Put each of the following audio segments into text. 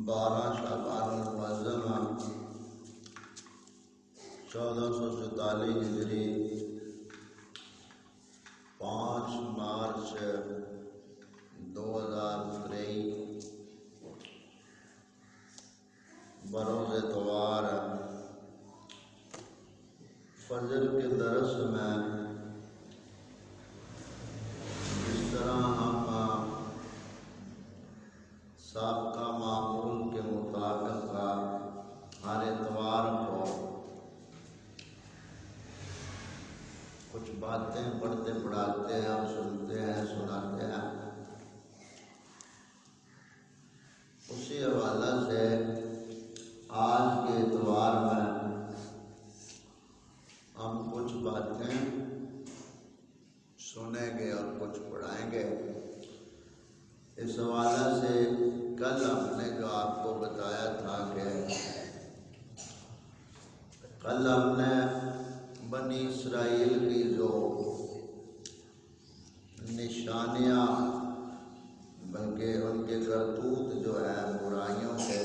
12 شعبان المعظم 1444 ہجری 5 مارچ 2023 بروز اتوار فجر کے درس میں جس طرح ہم سابقہ معمول کے مطابق ہر اتوار کو کچھ باتیں پڑھتے پڑھاتے ہیں اور سنتے ہیں سناتے ہیں، اسی حوالہ سے آج کے اتوار میں ہم کچھ باتیں سنیں گے اور کچھ پڑھائیں گے۔ اس حوالہ سے کل ہم نے جو آپ کو بتایا تھا کہ کل ہم نے بنی اسرائیل کی جو نشانیاں بلکہ ان کے کرتوت جو ہے برائیوں کے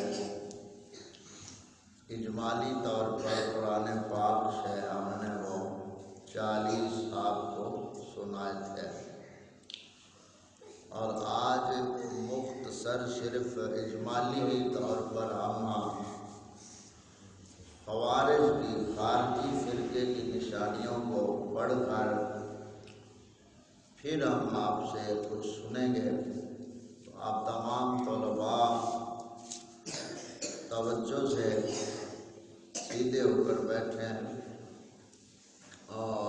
اجمالی طور پر قرآن پاک سے ہم نے وہ 40 آپ کو سنائے تھے، اور آج مختصر صرف اجمالی ہی طور پر ہم خوارج کی خارجی فرقے کی نشانیوں کو پڑھ کر پھر ہم آپ سے کچھ سنیں گے۔ تو آپ تمام طلباء توجہ سے سیدھے ہو کر بیٹھیں، اور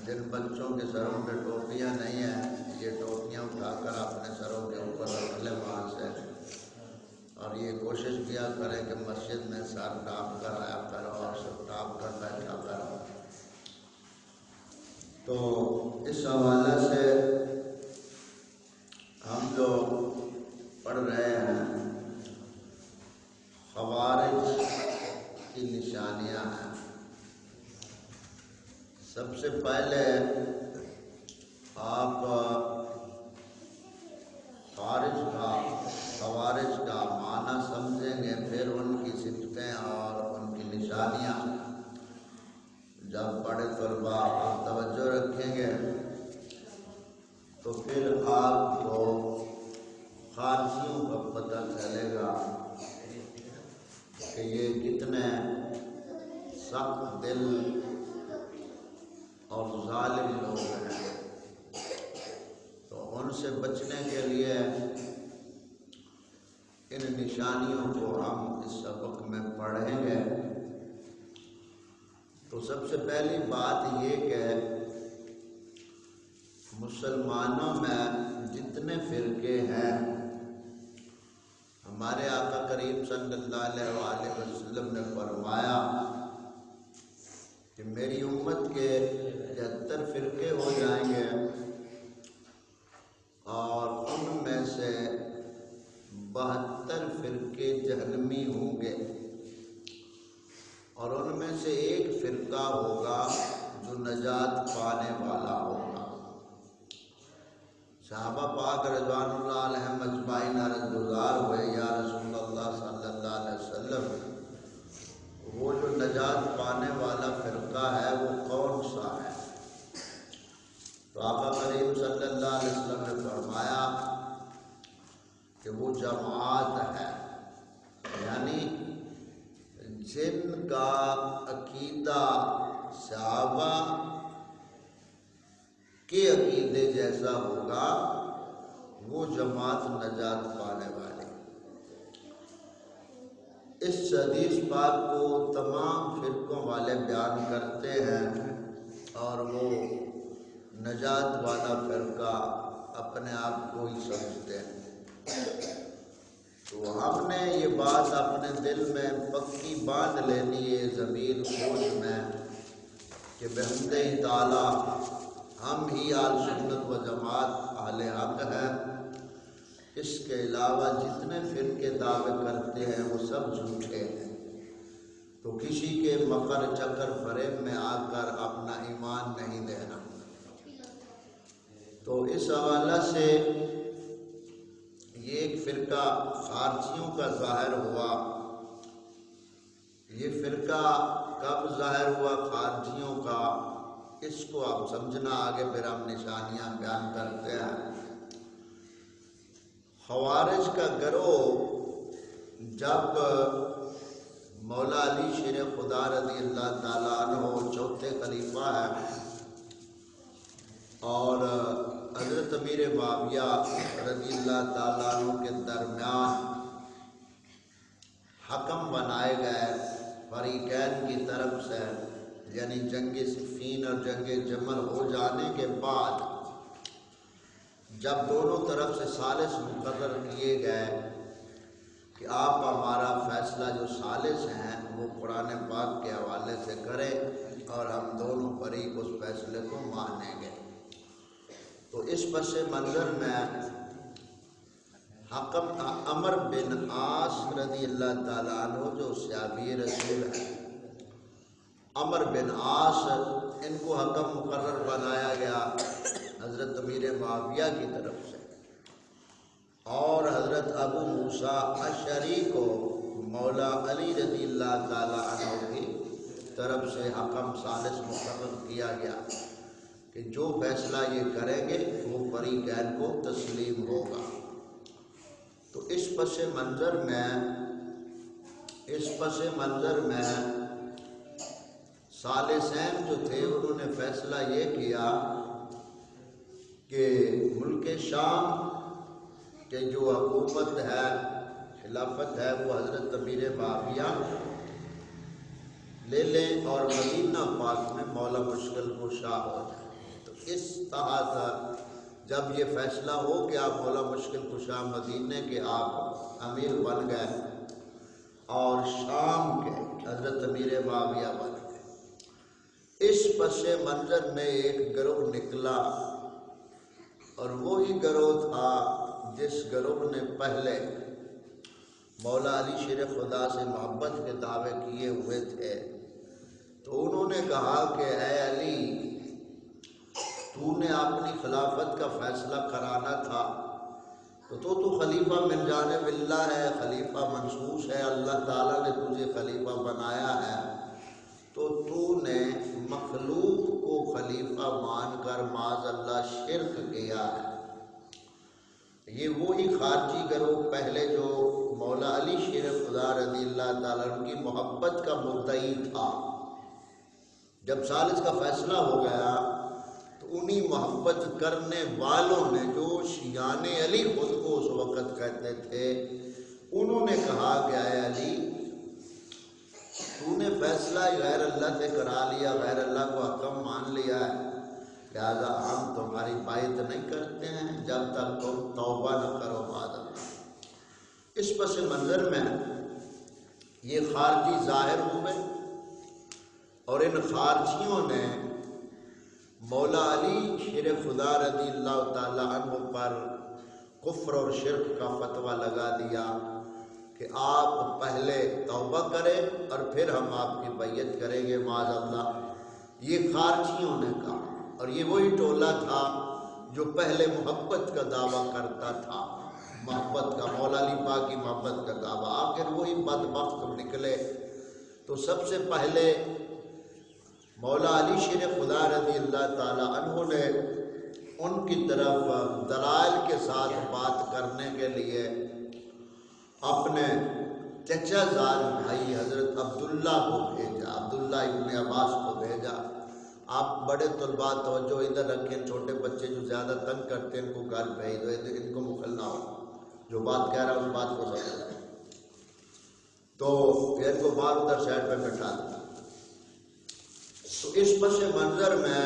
جن بچوں کے سروں پہ ٹوپیاں نہیں ہیں یہ ٹوپیاں اٹھا کر اپنے سروں کے اوپر رکھ لیں وہاں سے، اور یہ کوشش کیا کریں کہ مسجد میں سر ڈھانپ کر آیا کرو اور سر ڈھانپ کر بیٹھا کرو۔ تو اس حوالے سے ہم جو پڑھ رہے ہیں خوارج کی نشانیاں ہیں۔ سب سے پہلے آپ خوارج کا معنی سمجھیں گے، پھر ان کی صفتیں اور ان کی نشانیاں جب بڑے طلباء آپ توجہ رکھیں گے تو پھر آپ کو خارجیوں کا پتہ چلے گا کہ یہ کتنے سخت دل اور ظالم لوگ ہیں۔ تو ان سے بچنے کے لیے ان نشانیوں کو ہم اس سبق میں پڑھیں گے۔ تو سب سے پہلی بات یہ کہ مسلمانوں میں جتنے فرقے ہیں، ہمارے آقا کریم صلی اللہ علیہ وآلہ وسلم نے فرمایا کہ میری امت کے 73 فرقے ہو جائیں گے، اور ان میں سے 72 فرقے جہنمی ہوں گے، اور ان میں سے ایک فرقہ ہوگا جو نجات پانے والا ہوگا۔ صحابہ پاک رضوان اللہ علیہم اجمعین عرض گزار ہوئے، یا رسول اللہ صلی اللہ علیہ وسلم، وہ جو نجات پانے والا فرقہ ہے وہ کون سا ہے؟ تو آقا کریم صلی اللہ علیہ وسلم نے فرمایا کہ وہ جماعت ہے، یعنی جن کا عقیدہ صحابہ کے عقیدے جیسا ہوگا وہ جماعت نجات پانے والی۔ اس حدیث پاک کو تمام فرقوں والے بیان کرتے ہیں، اور وہ نجات والا فرقہ اپنے آپ کو ہی سمجھتے ہیں۔ تو ہم نے یہ بات اپنے دل میں پکی باندھ لینی ہے، ضمیر سوچ میں، کہ بحمدہ تعالیٰ ہم ہی اہل سنت و جماعت اہل حق ہیں۔ اس کے علاوہ جتنے فرقے دعوے کرتے ہیں وہ سب جھوٹے ہیں۔ تو کسی کے مکر چکر فریب میں آ کر اپنا ایمان نہیں دینا۔ تو اس حوالہ سے یہ ایک فرقہ خارجیوں کا ظاہر ہوا۔ یہ فرقہ کب ظاہر ہوا خارجیوں کا، اس کو آپ سمجھنا، آگے پھر ہم نشانیاں بیان کرتے ہیں۔ خوارج کا گروہ جب مولا علی شیر خدا رضی اللہ تعالیٰ عنہ چوتھے خلیفہ ہیں اور حضرت امیر معاویہ رضی اللہ تعالیٰ عنہ کے درمیان حکم بنائے گئے فریقین کی طرف سے، یعنی جنگ صفین اور جنگ جمل ہو جانے کے بعد جب دونوں طرف سے ثالث مقرر کیے گئے کہ آپ ہمارا فیصلہ جو ثالث ہیں وہ قرآن پاک کے حوالے سے کریں اور ہم دونوں فریق اس فیصلے کو مانیں گے، تو اس پس منظر میں حکم عمر بن عاص رضی اللہ تعالیٰ عنہ جو صحابی رسول ہیں، عمر بن عاص ان کو حکم مقرر بنایا گیا حضرت امیر معاویہ کی طرف سے، اور حضرت ابو موسیٰ اشعری کو مولا علی رضی اللہ تعالیٰ عنہ کی طرف سے حکم ثالث مقرر کیا گیا کہ جو فیصلہ یہ کریں گے وہ فریقین کو تسلیم ہوگا۔ تو اس پس منظر میں ثالثین جو تھے انہوں نے فیصلہ یہ کیا کہ ملک شام کہ جو حکومت ہے، خلافت ہے، وہ حضرت امیر معاویہ لے لیں اور مدینہ پاک میں مولا مشکل کشا ہو جائے۔ تو اس تحت جب یہ فیصلہ ہو کہ آپ مولا مشکل کشا مدینہ کے آپ امیر بن گئے اور شام کے حضرت امیر معاویہ بن گئے، اس پس منظر میں ایک گروہ نکلا، اور وہی گروہ تھا جس گروہ نے پہلے مولا علی شیر خدا سے محبت کے دعوے کیے ہوئے تھے۔ تو انہوں نے کہا کہ اے علی، تو نے اپنی خلافت کا فیصلہ کرانا تھا، تو خلیفہ من جانب اللہ ہے، خلیفہ منصوص ہے، اللہ تعالیٰ نے تجھے خلیفہ بنایا ہے، تو نے مخلوق کو خلیفہ مان کر معاذ اللہ شرک کیا ہے۔ یہ وہی خارجی گروہ پہلے جو مولا علی شیر خدا رضی اللہ تعالیٰ عنہ کی محبت کا مدعی تھا، جب ثالث کا فیصلہ ہو گیا تو انہی محبت کرنے والوں نے، جو شیعان علی خود کو اس وقت کہتے تھے، انہوں نے کہا کہ اے علی، تو نے فیصلہ غیر اللہ سے کرا لیا، غیر اللہ کو حکم مان لیا ہے، لہذا ہم تمہاری بائعت نہیں کرتے ہیں جب تک تم توبہ نہ کرو بعد اللہ۔ اس پس منظر میں یہ خارجی ظاہر ہوئے اور ان خارجیوں نے مولا علی شیر خدا رضی اللہ تعالیٰ عنہ پر کفر اور شرک کا فتویٰ لگا دیا کہ آپ پہلے توبہ کریں اور پھر ہم آپ کی بیعت کریں گے معاذ اللہ۔ یہ خارجیوں نے کہا، اور یہ وہی ٹولہ تھا جو پہلے محبت کا دعویٰ کرتا تھا، محبت کا، مولا علی پاک کی محبت کا دعویٰ، آخر وہی بدبخت نکلے۔ تو سب سے پہلے مولا علی شیر خدا رضی اللہ تعالیٰ عنہ نے ان کی طرف دلائل کے ساتھ بات کرنے کے لیے اپنے چچا زاد بھائی حضرت عبداللہ کو بھیجا، عبداللہ ابن عباس کو بھیجا۔ آپ بڑے طلباء توجہ ادھر رکھیں، چھوٹے بچے جو زیادہ تنگ کرتے ہیں ان کو گھر بھیج دو، ان کو مخل نہ ہو، جو بات کہہ رہا ہے اس بات کو سمجھ، تو ان کو باہر ادھر سائڈ پہ بٹھا دیا۔ تو اس پس منظر میں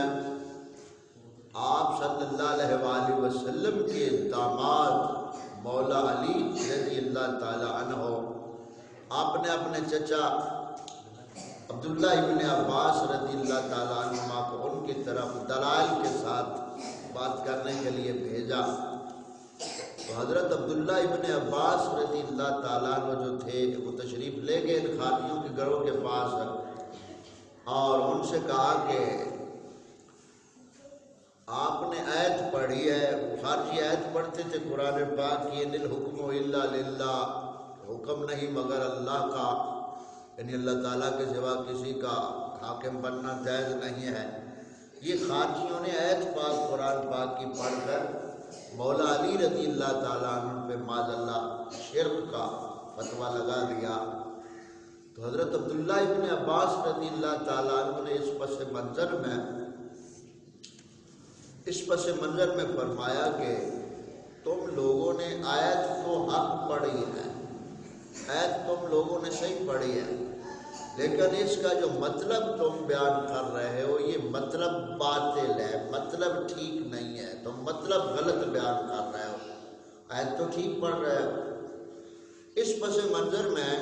آپ صلی اللہ علیہ وآلہ وسلم کے داماد مولا علی رضی اللہ تعالی عنہ آپ نے اپنے چچا عبداللہ ابن عباس رضی اللہ تعالیٰ عنہما کو ان کی طرف دلائل کے ساتھ بات کرنے کے لیے بھیجا۔ تو حضرت عبداللہ ابن عباس رضی اللہ تعالیٰ عنہ جو تھے وہ تشریف لے گئے ان خارجیوں کے گھروں کے پاس اور ان سے کہا کہ آپ نے آیت پڑھی ہے، خارجی آیت پڑھتے تھے قرآن پاک کی، ان الحکم الا للہ، حکم نہیں مگر اللہ کا، یعنی اللہ تعالیٰ کے سوا کسی کا حاکم بننا جائز نہیں ہے۔ یہ خارجیوں نے آیت پاک قرآن پاک کی پڑھ کر مولا علی رضی اللہ تعالیٰ عنہ پہ معاذ اللہ شرک کا فتویٰ لگا دیا۔ تو حضرت عبداللہ ابن عباس رضی اللہ تعالیٰ عنہ نے اس پس منظر میں فرمایا کہ تم لوگوں نے آیت تو حق پڑھی ہے، آیت تم لوگوں نے صحیح پڑھی ہے، لیکن اس کا جو مطلب تم بیان کر رہے ہو یہ مطلب باطل ہے، مطلب ٹھیک نہیں ہے، تم مطلب غلط بیان کر رہے ہو، آیت تو ٹھیک پڑھ رہے ہو۔ اس پس منظر میں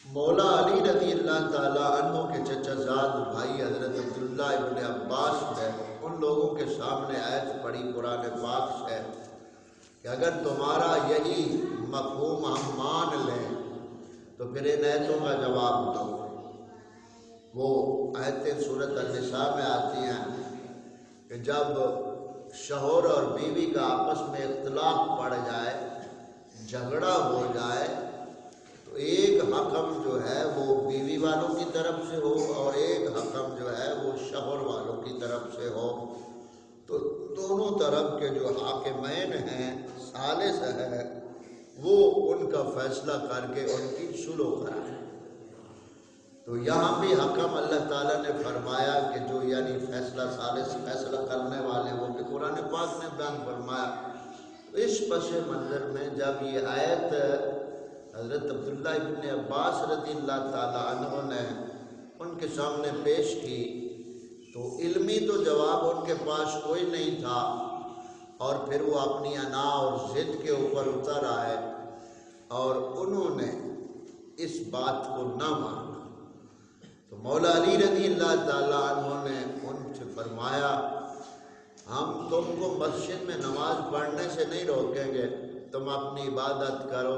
مولا علی رضی اللہ تعالیٰ عنہ کے چچا زاد بھائی حضرت عبداللہ ابن عباس نے ان لوگوں کے سامنے آیت پڑھی قرآن پاک سے کہ اگر تمہارا یہی مفہوم ہم مان لیں تو پھر ان آیتوں کا جواب دو۔ وہ آیتیں سورۃ النساء میں آتی ہیں کہ جب شوہر اور بیوی کا آپس میں اختلاف پڑ جائے، جھگڑا ہو جائے، تو ایک حکم جو ہے وہ بیوی والوں کی طرف سے ہو اور ایک حکم جو ہے وہ شوہر والوں کی طرف سے ہو، تو دونوں طرف کے جو حاکمین ہیں، ثالث ہے، وہ ان کا فیصلہ کر کے ان کی صلح کرائیں۔ تو یہاں بھی حکم اللہ تعالیٰ نے فرمایا کہ جو یعنی فیصلہ کرنے والے وہ کہ قرآن پاک نے بیان فرمایا۔ اس پس منظر میں جب یہ آیت حضرت عبداللہ ابن عباس رضی اللہ تعالیٰ عنہ نے ان کے سامنے پیش کی تو علمی تو جواب ان کے پاس کوئی نہیں تھا، اور پھر وہ اپنی انا اور ضد کے اوپر اتر آئے اور انہوں نے اس بات کو نہ مانا۔ تو مولا علی رضی اللہ تعالیٰ عنہ نے ان سے فرمایا ہم تم کو مسجد میں نماز پڑھنے سے نہیں روکیں گے، تم اپنی عبادت کرو،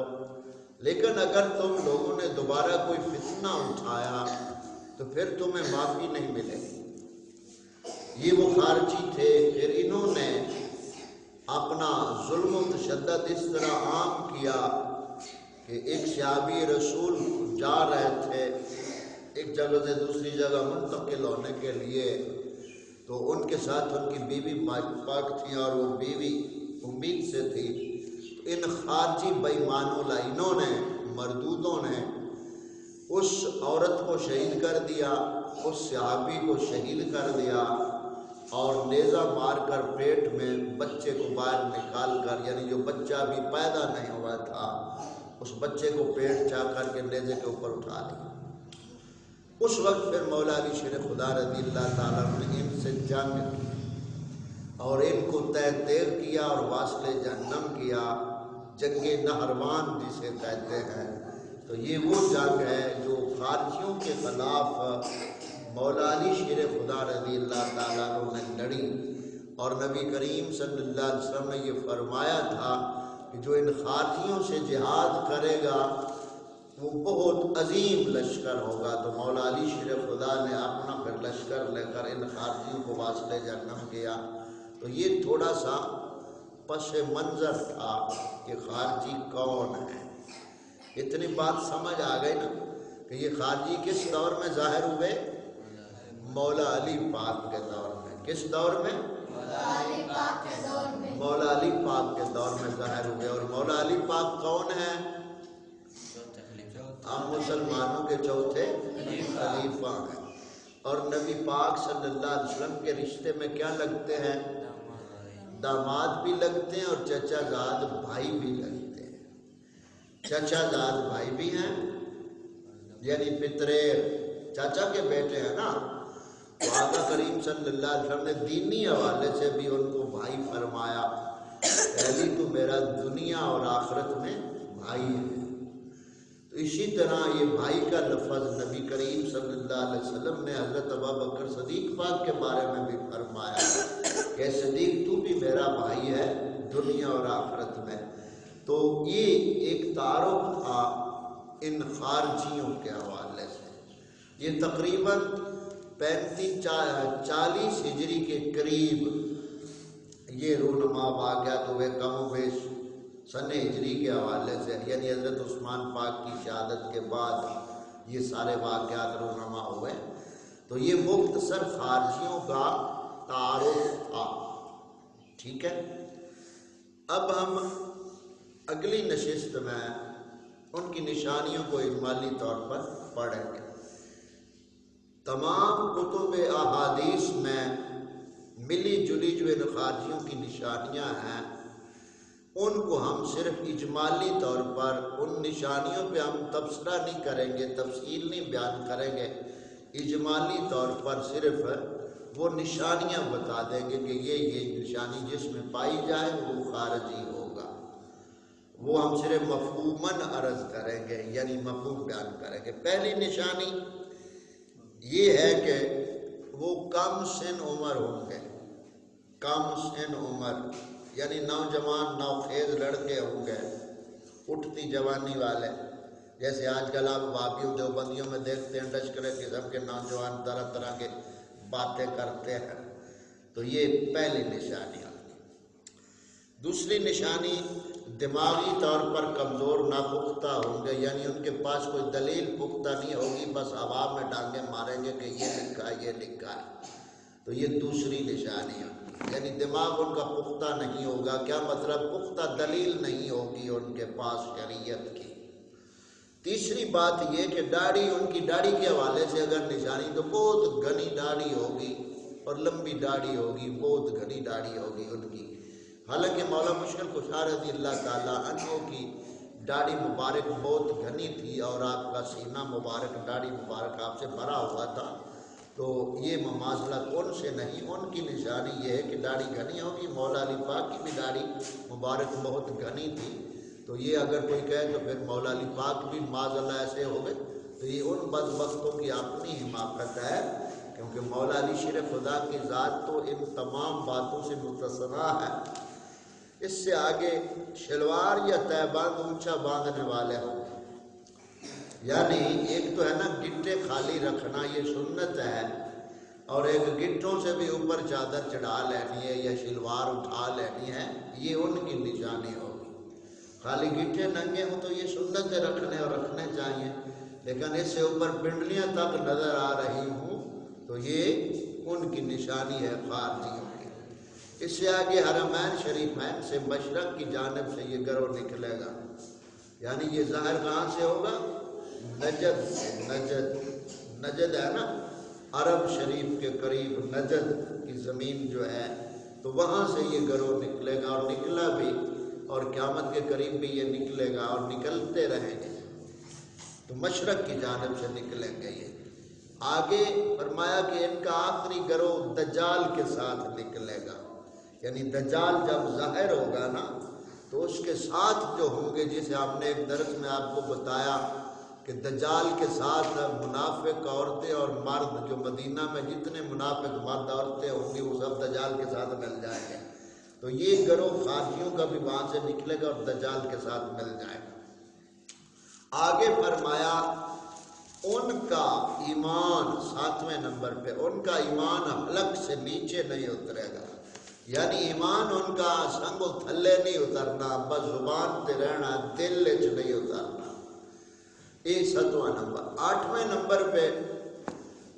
لیکن اگر تم لوگوں نے دوبارہ کوئی فتنہ اٹھایا تو پھر تمہیں معافی نہیں ملے گی۔ یہ وہ خارجی تھے، پھر انہوں نے اپنا ظلم و تشدد اس طرح عام کیا کہ ایک صحابی رسول جا رہے تھے ایک جگہ سے دوسری جگہ منتقل ہونے کے لیے، تو ان کے ساتھ ان کی بیوی پاک تھی اور وہ بیوی امید سے تھی۔ ان خارجی بے ایمانوں لائنوں نے، مردودوں نے اس عورت کو شہید کر دیا، اس صحابی کو شہید کر دیا، اور نیزہ مار کر پیٹ میں بچے کو باہر نکال کر، یعنی جو بچہ ابھی پیدا نہیں ہوا تھا اس بچے کو پیٹ چا کر کے نیزے کے اوپر اٹھا لیا۔ اس وقت پھر مولا علی شیر خدا رضی اللہ تعالیٰ نے ان سے جنگ کی اور ان کو تیغ کیا اور واصل جہنم کیا، جنگ نہروان جسے کہتے ہیں۔ تو یہ وہ جنگ ہے جو خارجیوں کے خلاف مولا علی شیر خدا رضی اللہ تعالیٰ عنہ نے لڑی، اور نبی کریم صلی اللہ علیہ وسلم نے یہ فرمایا تھا کہ جو ان خارجیوں سے جہاد کرے گا وہ بہت عظیم لشکر ہوگا۔ تو مولا علی شیر خدا نے اپنا پھر لشکر لے کر ان خارجیوں کو واصل جہنم کیا۔ تو یہ تھوڑا سا پس منظر تھا کہ خارجی کون ہے۔ اتنی بات سمجھ آ گئی نا کہ یہ خارجی کس دور میں ظاہر ہوئے؟ مولا علی پاک کے دور میں۔ کس دور میں؟ مولا علی پاک کے دور میں۔ مولا علی پاک کے دور میں ظاہر ہوئے۔ اور مولا علی پاک کون ہیں؟ ہم مسلمانوں کے چوتھے خلیفہ ہیں، اور نبی پاک صلی اللہ علیہ وسلم کے رشتے میں کیا لگتے ہیں؟ داماد بھی لگتے ہیں اور چچا زاد بھائی بھی لگتے ہیں۔ چچا زاد بھائی بھی ہیں، یعنی پتریر چاچا کے بیٹے ہیں نا۔ تو آقا کریم صلی اللہ علیہ وسلم نے دینی حوالے سے بھی ان کو بھائی فرمایا، پہلی تو میرا دنیا اور آخرت میں بھائی ہے۔ تو اسی طرح یہ بھائی کا لفظ نبی کریم صلی اللہ علیہ وسلم نے حضرت ابوبکر صدیق پاک کے بارے میں بھی فرمایا کہ صدیق تو بھی میرا بھائی ہے دنیا اور آخرت میں۔ تو یہ ایک تعارف تھا ان خارجیوں کے حوالے سے۔ یہ تقریباً 40 ہجری کے قریب یہ رونما واقعات ہوئے کم و بیش سن ہجری کے حوالے سے، یعنی حضرت عثمان پاک کی شہادت کے بعد یہ سارے واقعات رونما ہوئے۔ تو یہ مختصر خارجیوں کا تعارف تھا، ٹھیک ہے۔ اب ہم اگلی نشست میں ان کی نشانیوں کو اجمالی طور پر پڑھیں گے۔ تمام کتب احادیث میں ملی جلی جو ان خارجیوں کی نشانیاں ہیں ان کو ہم صرف اجمالی طور پر ان نشانیوں پہ ہم تبصرہ نہیں کریں گے، تفصیل نہیں بیان کریں گے، اجمالی طور پر صرف وہ نشانیاں بتا دیں گے کہ یہ نشانی جس میں پائی جائے وہ خارجی ہوگا۔ وہ ہم صرف مفہوماً عرض کریں گے، یعنی مفہوم بیان کریں گے۔ پہلی نشانی یہ ہے کہ وہ کم سن عمر ہوں گے، کم سن عمر یعنی نوجوان نوخیز لڑکے ہوں گے، اٹھتی جوانی والے، جیسے آج کل آپ وہابیوں دیوبندیوں میں دیکھتے ہیں ڈشکرے قسم کے نوجوان طرح طرح کے باتیں کرتے ہیں۔ تو یہ پہلی نشانی ہے۔ دوسری نشانی دماغی طور پر کمزور ناپختہ ہوں گے، یعنی ان کے پاس کوئی دلیل پختہ نہیں ہوگی، بس ہوا میں ڈانگیں ماریں گے کہ یہ لکھا ہے یہ لکھا ہے۔ تو یہ دوسری نشانی ہے، یعنی دماغ ان کا پختہ نہیں ہوگا۔ کیا مطلب؟ پختہ دلیل نہیں ہوگی ان کے پاس شریعت کی۔ تیسری بات یہ کہ داڑھی، ان کی داڑھی کے حوالے سے اگر نشانی تو بہت گھنی داڑھی ہوگی اور لمبی داڑھی ہوگی، بہت گھنی داڑھی ہوگی ان کی۔ حالانکہ مولا مشکل کشا رضی اللہ تعالیٰ عنہ کی داڑھی مبارک بہت گھنی تھی اور آپ کا سینہ مبارک، داڑھی مبارک آپ سے بھرا ہوا تھا، تو یہ مماثلت ان سے نہیں۔ ان کی نشانی یہ ہے کہ داڑھی گھنی ہوگی۔ مولا علی پاک کی بھی داڑھی مبارک بہت گھنی تھی، تو یہ اگر کوئی کہے تو پھر مولا علی پاک بھی معاذ اللہ ایسے ہو گئے، تو یہ ان بدبختوں کی اپنی حماقت ہے، کیونکہ مولا علی شیر خدا کی ذات تو ان تمام باتوں سے مستثنیٰ ہے۔ اس سے آگے شلوار یا تہبند اونچا باندھنے والے ہوں، یعنی ایک تو ہے نا گٹے خالی رکھنا، یہ سنت ہے، اور ایک گٹوں سے بھی اوپر چادر چڑھا لینی ہے یا شلوار اٹھا لینی ہے، یہ ان کی نشانی ہوگی۔ خالی گٹے ننگے ہوں تو یہ سنت ہے رکھنے اور رکھنے چاہیے، لیکن اس سے اوپر پنڈلیاں تک نظر آ رہی ہوں تو یہ ان کی نشانی ہے خارجیوں کی۔ اس سے آگے حرمین شریفین سے مشرق کی جانب سے یہ گروہ نکلے گا، یعنی یہ ظاہر کہاں سے ہوگا؟ نجد سے۔ نجد ہے نا عرب شریف کے قریب نجد کی زمین جو ہے، تو وہاں سے یہ گروہ نکلے گا اور نکلا بھی، اور قیامت کے قریب بھی یہ نکلے گا اور نکلتے رہیں گے، تو مشرق کی جانب سے نکلیں گے یہ۔ آگے فرمایا کہ ان کا آخری گروہ دجال کے ساتھ نکلے گا، یعنی دجال جب ظاہر ہوگا نا تو اس کے ساتھ جو ہوں گے، جسے ہم نے ایک درس میں آپ کو بتایا کہ دجال کے ساتھ منافق عورتیں اور مرد، جو مدینہ میں جتنے منافق مرد عورتیں ہوں گی وہ سب دجال کے ساتھ مل جائیں گے، تو یہ گروہ خارجیوں کا بھی وہاں سے نکلے گا اور دجال کے ساتھ مل جائے گا۔ آگے فرمایا ان کا ایمان 7ویں نمبر پہ، ان کا ایمان حلق سے نیچے نہیں اترے گا، یعنی ایمان ان کا سنگ و تھلے نہیں اترنا، بس زبان تے رہنا، دل چ نہیں اترنا۔ یہ 7واں نمبر۔ 8ویں نمبر پہ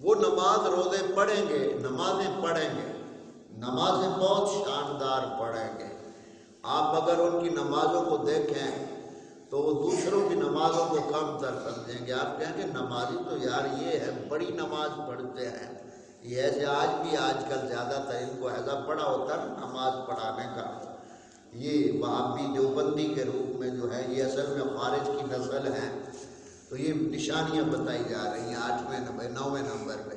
وہ نماز روزے پڑھیں گے، نمازیں پڑھیں گے، نمازیں بہت شاندار پڑھیں گے۔ آپ اگر ان کی نمازوں کو دیکھیں تو وہ دوسروں کی نمازوں کو کم تر سمجھیں گے۔ آپ کہیں گے نمازی تو یار یہ ہے، بڑی نماز پڑھتے ہیں، یہ ایسے آج کل زیادہ تر ان کو ایسا پڑا ہوتا ہے نماز پڑھانے کا، یہ وہابی دیوبندی کے روپ میں جو ہے یہ اصل میں خارج کی نسل ہے۔ تو یہ نشانیاں بتائی جا رہی ہیں 8ویں نمبر 9ویں نمبر پہ۔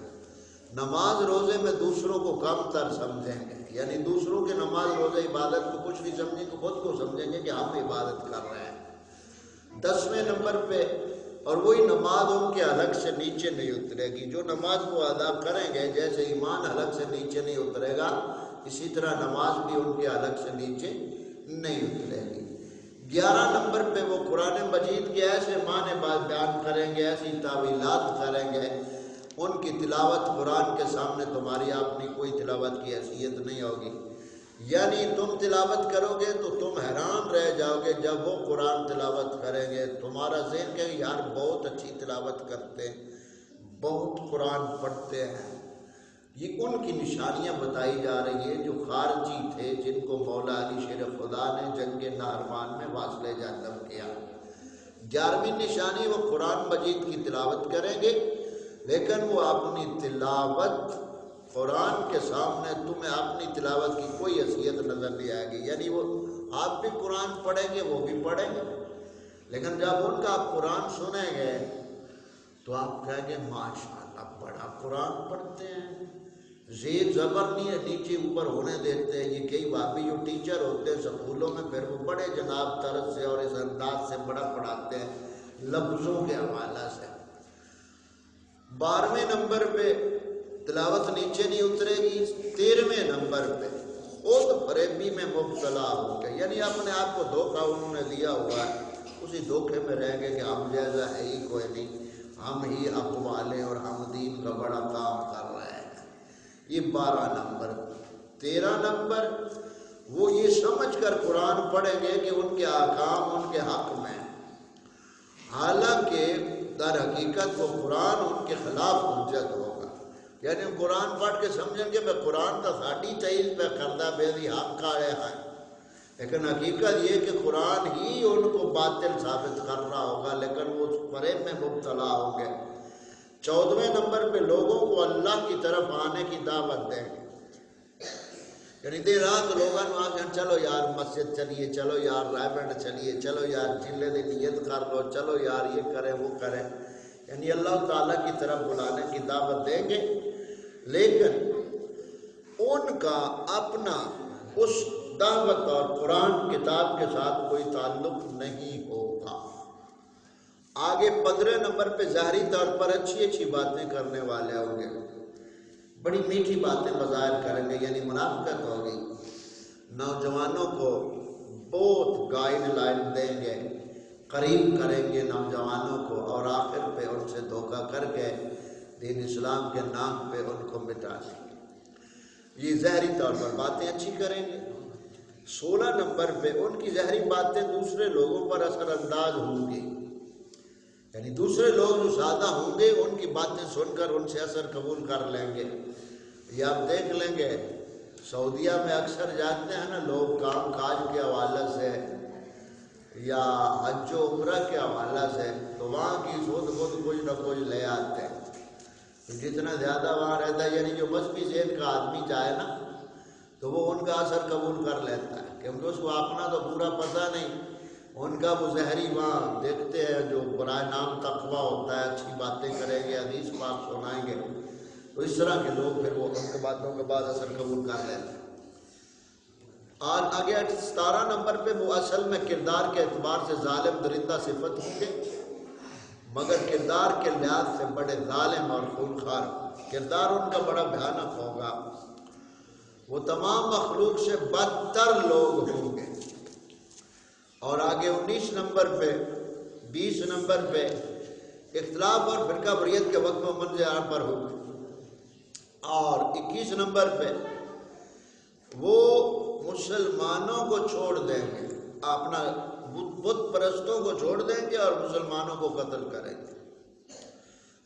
نماز روزے میں دوسروں کو کم تر سمجھیں گے، یعنی دوسروں کے نماز روزے عبادت کو کچھ نہیں سمجھیں گے، خود کو سمجھیں گے کہ ہم عبادت کر رہے ہیں۔ 10ویں نمبر پہ، اور وہی نماز ان کے حلق سے نیچے نہیں اترے گی۔ جو نماز کو ادا کریں گے، جیسے ایمان حلق سے نیچے نہیں اترے گا، اسی طرح نماز بھی ان کے حلق سے نیچے نہیں اترے گی۔ 11 نمبر پہ وہ قرآن مجید کے ایسے معنی بیان کریں گے، ایسی تعویلات کریں گے، ان کی تلاوت قرآن کے سامنے تمہاری اپنی کوئی تلاوت کی حیثیت نہیں ہوگی، یعنی تم تلاوت کرو گے تو تم حیران رہ جاؤ گے جب وہ قرآن تلاوت کریں گے، تمہارا ذہن کہ یار بہت اچھی تلاوت کرتے ہیں، بہت قرآن پڑھتے ہیں۔ یہ ان کی نشانیاں بتائی جا رہی ہیں جو خارجی تھے، جن کو مولا علی شیر خدا نے جنگ نہروان میں واصل جہنم کیا۔ 11ویں نشانی، وہ قرآن مجید کی تلاوت کریں گے لیکن وہ اپنی تلاوت قرآن کے سامنے تمہیں اپنی تلاوت کی کوئی حیثیت نظر نہیں آئے گی، یعنی وہ آپ بھی قرآن پڑھیں گے وہ بھی پڑھیں گے، لیکن جب ان کا آپ قرآن سنیں گے تو آپ کہیں گے ماشاءاللہ بڑا قرآن پڑھتے ہیں، زیر زبر نہیں ہے، نیچے اوپر ہونے دیتے ہیں۔ یہ کئی بابی جو ٹیچر ہوتے ہیں سکولوں میں، پھر وہ بڑے جناب طرز سے اور اس انداز سے بڑا پڑھاتے ہیں لفظوں کے حوالہ سے۔ 12ویں نمبر پہ تلاوت نیچے نہیں اترے گی۔ 13ویں نمبر پہ خود فریبی میں مبتلا ہو گئے، یعنی اپنے آپ کو دھوکہ انہوں نے دیا ہوا ہے، اسی دھوکے میں رہیں گے کہ ہم جیسا ہے ہی کوئی نہیں، ہم ہی اقوالے اور ہم دین کا بڑا کام کر رہے ہیں۔ یہ 12 نمبر۔ 13 نمبر، وہ یہ سمجھ کر قرآن پڑھیں گے کہ ان کے احکام ان کے حق میں، حالانکہ در حقیقت وہ قرآن ان کے خلاف حجت ہوگا، یعنی قرآن پڑھ کے سمجھیں گے میں قرآن کا ساڑی تیل پہ کردہ بیدی حق کھائے ہیں، لیکن حقیقت یہ کہ قرآن ہی ان کو باطل ثابت کر رہا ہوگا، لیکن وہ اس فریب میں مبتلا ہوں گے۔ 14ویں نمبر پہ لوگوں کو اللہ کی طرف آنے کی دعوت دیں گے، یعنی دیر رات لوگوں وہاں کہ چلو یار مسجد چلیے، چلو یار رائبنڈ چلیے، چلو یار چلے دی نیت کر لو، چلو یار یہ کریں وہ کریں، یعنی اللہ تعالیٰ کی طرف بلانے کی دعوت دیں گے، لیکن ان کا اپنا اس دعوت اور قرآن کتاب کے ساتھ کوئی تعلق نہیں ہوگا۔ آگے 15 نمبر پہ ظاہری طور پر اچھی اچھی باتیں کرنے والے ہوں گے، بڑی میٹھی باتیں بظاہر کریں گے، یعنی منافقت ہوگی، نوجوانوں کو بہت گائیڈ لائن دیں گے، قریب کریں گے نوجوانوں کو، اور آخر پہ ان سے دھوکہ کر کے دین اسلام کے نام پہ ان کو مٹا دیں گے۔ یہ ظاہری طور پر باتیں اچھی کریں گے۔ 16 نمبر پہ ان کی ظاہری باتیں دوسرے لوگوں پر اثر انداز ہوں گی، یعنی دوسرے لوگ جو سادہ ہوں گے ان کی باتیں سن کر ان سے اثر قبول کر لیں گے۔ یہ آپ دیکھ لیں گے سعودیہ میں اکثر جاتے ہیں نا لوگ کام کاج کے حوالے سے یا حج و عمرہ کے حوالے سے، تو وہاں کی خود کچھ نہ کچھ لے آتے ہیں، تو جتنا زیادہ وہاں رہتا ہے، یعنی جو مذہبی ذہن کا آدمی چاہے نا تو وہ ان کا اثر قبول کر لیتا ہے، کیونکہ اس کو اپنا تو پورا پتہ نہیں، ان کا وہ ظاہری وہاں دیکھتے ہیں جو برائے نام تقویٰ ہوتا ہے، اچھی باتیں کریں گے، حدیث پاک سنائیں گے، تو اس طرح کے لوگ پھر وہ ان کے باتوں کے بعد اثر قبول کر لیتے ہیں۔ اور آگے 17 نمبر پہ وہ اصل میں کردار کے اعتبار سے ظالم درندہ صفت ہوں گے، مگر کردار کے لحاظ سے بڑے ظالم اور خونخوار، کردار ان کا بڑا بھیانک ہوگا، وہ تمام مخلوق سے بدتر لوگ ہوں گے۔ اور آگے 19 نمبر پہ 20 نمبر پہ اختلاف اور فرقہ واریت کے وقت میں منظر پر ہوگا، اور 21 نمبر پہ وہ مسلمانوں کو چھوڑ دیں گے، اپنا بت پرستوں کو چھوڑ دیں گے اور مسلمانوں کو قتل کریں گے،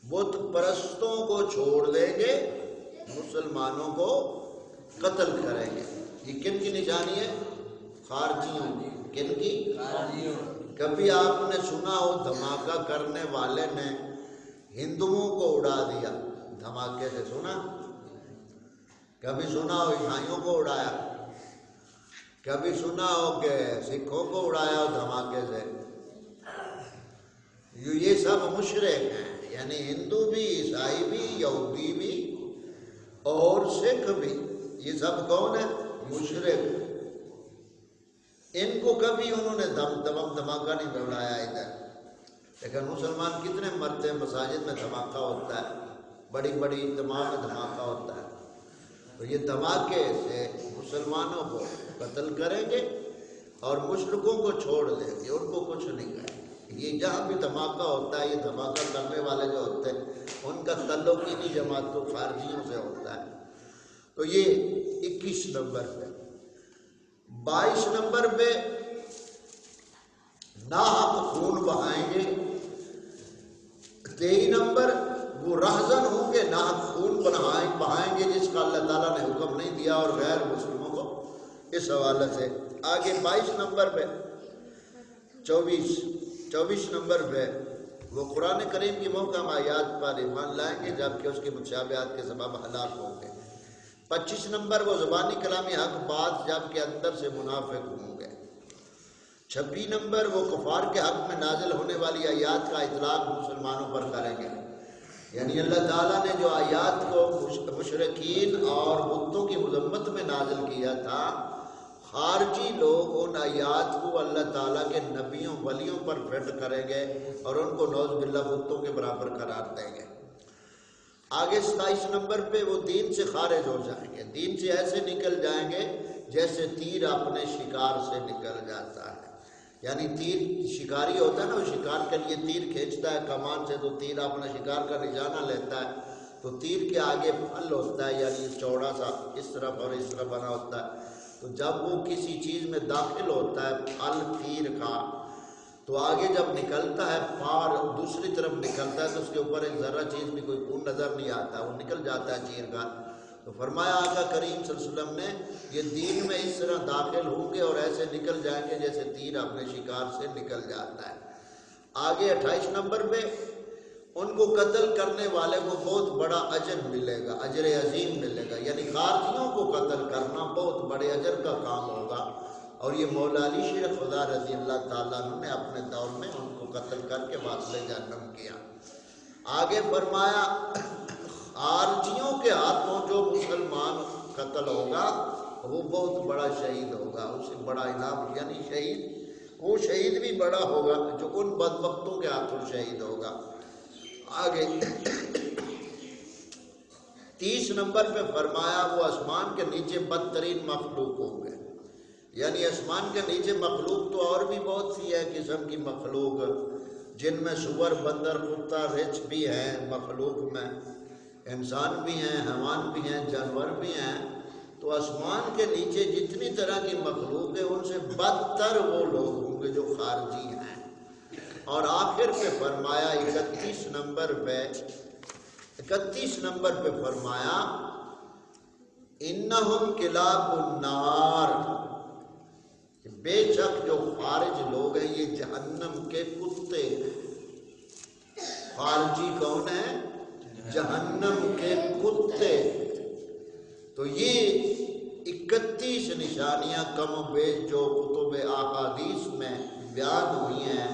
بت پرستوں کو چھوڑ دیں گے، مسلمانوں کو قتل کریں گے۔ یہ کن کی نشانی ہے؟ خارجیوں کی۔ کن کی؟ خارجیوں۔ کبھی آپ نے سنا ہو دھماکہ کرنے والے نے ہندوؤں کو اڑا دیا؟ دھماکے سے سنا؟ کبھی سنا ہو عیسائیوں کو اڑایا؟ کبھی سنا ہو کہ سکھوں کو اڑایا ہو دھماکے سے؟ یہ سب مشرک ہیں، یعنی ہندو بھی، عیسائی بھی، یہودی بھی اور سکھ بھی، یہ سب کون ہیں؟ مشرک۔ ان کو کبھی انہوں نے دھماکہ نہیں دوڑایا ادھر، لیکن مسلمان کتنے مرتے ہیں، مساجد میں دھماکہ ہوتا ہے، بڑی بڑی اجتماع میں دھماکہ ہوتا ہے، تو یہ دھماکے سے مسلمانوں کو قتل کریں گے اور مشرکوں کو چھوڑ دیں گے، ان کو کچھ نہیں کریں گے۔ یہ جہاں بھی دھماکہ ہوتا ہے، یہ دھماکہ کرنے والے جو ہوتے ہیں ان کا تعلق انہی جماعتوں خارجیوں سے ہوتا ہے۔ تو یہ 21 نمبر پہ۔ 22 نمبر پہ ناحق خون بہائیں گے۔ 23 نمبر وہ رہزن ہوں گے، ناحق خون بہائیں گے جس کا اللہ تعالیٰ نے حکم نہیں دیا اور غیر مسلموں کو اس حوالے سے۔ آگے 22 نمبر پہ 24 نمبر پہ وہ قرآن کریم کی محکم آیات پر ایمان لائیں گے جبکہ اس کی مشابہات کے سبب ہلاک ہوں گے۔ 25 نمبر وہ زبانی کلامی حق بات جبکہ اندر سے منافق ہوں گے۔ 26 نمبر وہ کفار کے حق میں نازل ہونے والی آیات کا اطلاق مسلمانوں پر کریں گے، یعنی اللہ تعالیٰ نے جو آیات کو مشرکین اور بتوں کی مذمت میں نازل کیا تھا، خارجی لوگ ان آیات کو اللہ تعالیٰ کے نبیوں ولیوں پر فٹ کریں گے اور ان کو نعوذ باللہ بتوں کے برابر قرار دیں گے۔ آگے 27 نمبر پہ وہ دین سے خارج ہو جائیں گے، دین سے ایسے نکل جائیں گے جیسے تیر اپنے شکار سے نکل جاتا ہے، یعنی تیر شکاری ہوتا ہے نا، وہ شکار کے لیے تیر کھینچتا ہے کمان سے، تو تیر اپنا شکار کا نشانہ لیتا ہے، تو تیر کے آگے پھل ہوتا ہے، یعنی چوڑا سا اس طرف اور اس طرف بنا ہوتا ہے، تو جب وہ کسی چیز میں داخل ہوتا ہے پھل تیر کا، تو آگے جب نکلتا ہے پار دوسری طرف نکلتا ہے تو اس کے اوپر ایک ذرہ چیز بھی کوئی خون نظر نہیں آتا، وہ نکل جاتا ہے چیر کا۔ تو فرمایا آقا کریم صلی اللہ علیہ وسلم نے یہ دین میں اس طرح داخل ہوں گے اور ایسے نکل جائیں گے جیسے تیر اپنے شکار سے نکل جاتا ہے۔ آگے 28 نمبر پہ ان کو قتل کرنے والے کو بہت بڑا اجر ملے گا، اجر عظیم ملے گا، یعنی خارجیوں کو قتل کرنا بہت بڑے اجر کا کام ہوگا، اور یہ مولا علی شیر خدا رضی اللہ تعالیٰ عنہ نے اپنے دور میں ان کو قتل کر کے واصل جہنم کیا۔ آگے فرمایا خارجیوں کے ہاتھوں جو مسلمان قتل ہوگا وہ بہت بڑا شہید ہوگا، اسے بڑا انعام، یعنی شہید وہ شہید بھی بڑا ہوگا جو ان بدبختوں کے ہاتھوں شہید ہوگا۔ آگے 30 نمبر پہ فرمایا وہ آسمان کے نیچے بدترین مخلوق ہوں گے، یعنی آسمان کے نیچے مخلوق تو اور بھی بہت سی ہے قسم کی مخلوق، جن میں سور، بندر، کتا، رچھ بھی ہیں، مخلوق میں انسان بھی ہیں، حیوان بھی ہیں، جانور بھی ہیں، تو آسمان کے نیچے جتنی طرح کی مخلوق ہے ان سے بدتر وہ لوگ ہوں گے جو خارجی ہیں۔ اور آخر پہ فرمایا 31 نمبر پہ فرمایا انہم کلاب النار، بے شک جو خارج لوگ ہیں یہ جہنم کے کتے ہیں۔ خارجی کون ہیں؟ جہنم کے کتے۔ تو یہ 31 نشانیاں کم و بیش جو کتب احادیث میں بیان ہوئی ہیں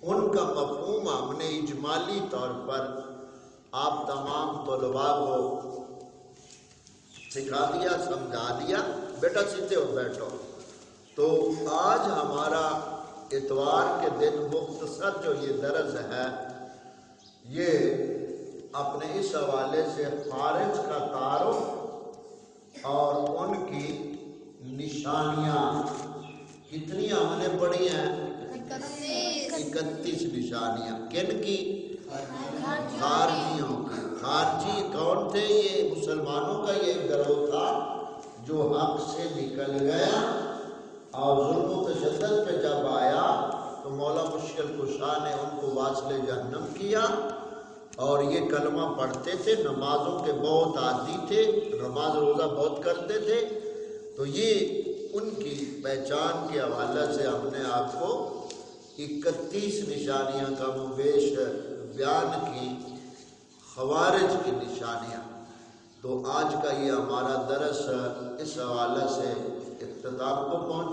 ان کا مفہوم ہم نے اجمالی طور پر آپ تمام طلباء کو سکھا دیا، سمجھا دیا۔ بیٹا سیدھے ہو بیٹھو۔ تو آج ہمارا اتوار کے دن مختصر جو یہ درس ہے یہ اپنے اس حوالے سے خارج کا تعارف اور ان کی نشانیاں کتنی ہم نے پڑھی ہیں؟ 31 نشانیاں۔ کن کی؟ خارجیوں کی۔ خارجی کون تھے؟ یہ مسلمانوں کا یہ گروہ تھا جو حق سے نکل گیا اور ظلم و تشدد پہ جب آیا تو مولا مشکل کشا نے ان کو واصل جہنم کیا، اور یہ کلمہ پڑھتے تھے، نمازوں کے بہت عادی تھے، نماز روزہ بہت کرتے تھے۔ تو یہ ان کی پہچان کے حوالے سے ہم نے آپ کو 31 نشانیاں کم و بیش بیان کی، خوارج کی نشانیاں۔ تو آج کا یہ ہمارا درس اس حوالے سے اختتام کو پہنچا۔